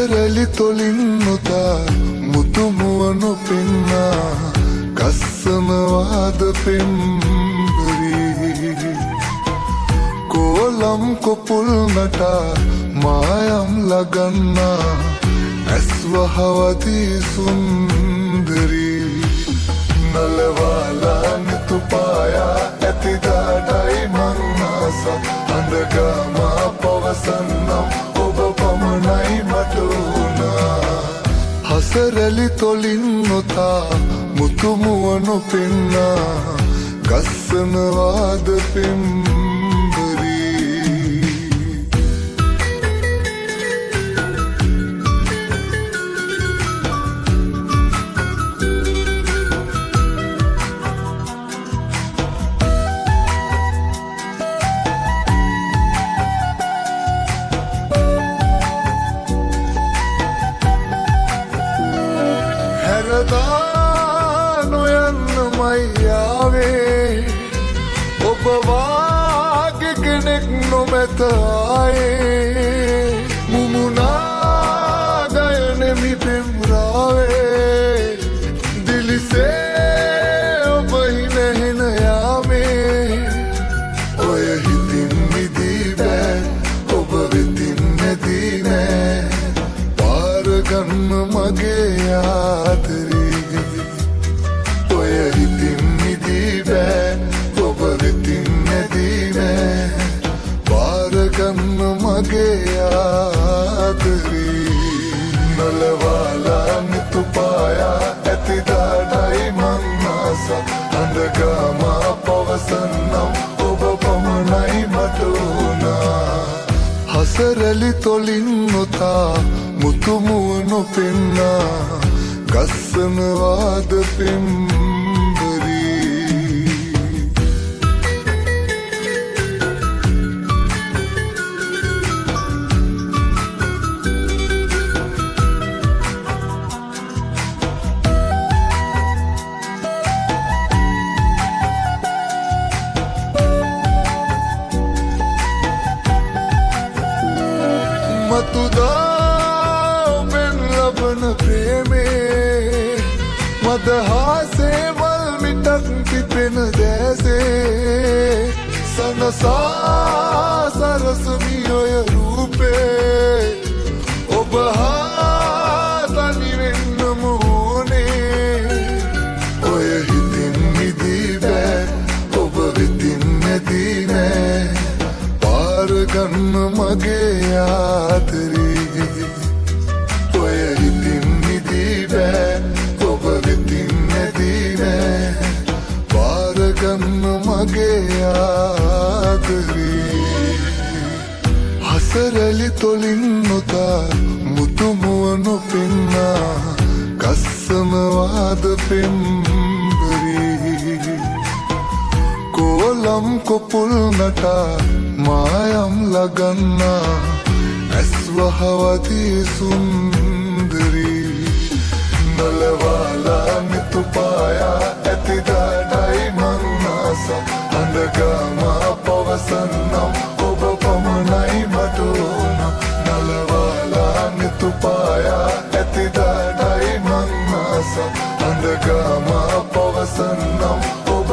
හසරැලි තොලින් නොතා මුතුමුවනු පෙන්නා ගස්සනවාද පෙම්බරී කෝලම් කොපුල් නටා මායම් ලගන්නා ඇස්වහවදී සුන්දරී නලවාලා නිතුපායා ඇතිදාඩයි මංනාස අඳගමා පවසන්නම් ඔබ පමණයි මටුනා හසරැලි තොලින් නොතා මුතුමුවනු පෙන්නා ගස්සනවාද පෙම්බරී නොයන්න මයියාවේ ඔබ වාගේ කෙනෙක් නොමැත ආයේ මුමුණා ගයනෙමි පෙම්රාවේ දිලිසේ ඔබ හිනහෙන යාමේ ඔය හිතින් මිදී බෑ ඔබ වෙතින් නැදී නෑ පාරගන්න මගේ ආදරේ පාරගන්න මගේ ආදරේ නලවාලා නිතුපායා ඇතිදාඩයි මංනාස අඳගමා පවසන්නම් ඔබ පමණයි මටුනා හසරැලි තොලින් නොතා මුතුමුවනු පෙන්නා ගස්සනවාද පෙම්බරී මතුදා ඔබෙන් ලබන ප්‍රේමේ මදහාසේ මල් මිටක් පිපෙන දැසේ සනසා සරසමි ඔය රූපේ ඔබ හා තනිවෙන්නම ඕනේ ඔය හිතින් මිදී බෑ ඔබ වෙතින් නැදී නෑ පාරගන්න මගේ ආදරේ ඔය හිතින් මිදී බෑ ඔබ වෙතින් නැදී නෑ පාරගන්න මගේ ආදරේ හසරැලි තොලින් නොතා මුතුමුවනු පෙන්නා ගස්සනවාද පෙම්බරී කෝලම් කොපුල් නටා මායම් ලගන්නා ඇස්වහවදී සුන්දරී නලවාලා නිතුපායා ඇතිදාඩයි මංනාස අඳගමා පවසන්නම් ඔබ පමණයි මටුනා නලවාලා නිතුපායා ඇතිදාඩයි මංනාස අඳගමා පවසන්නම් ඔබ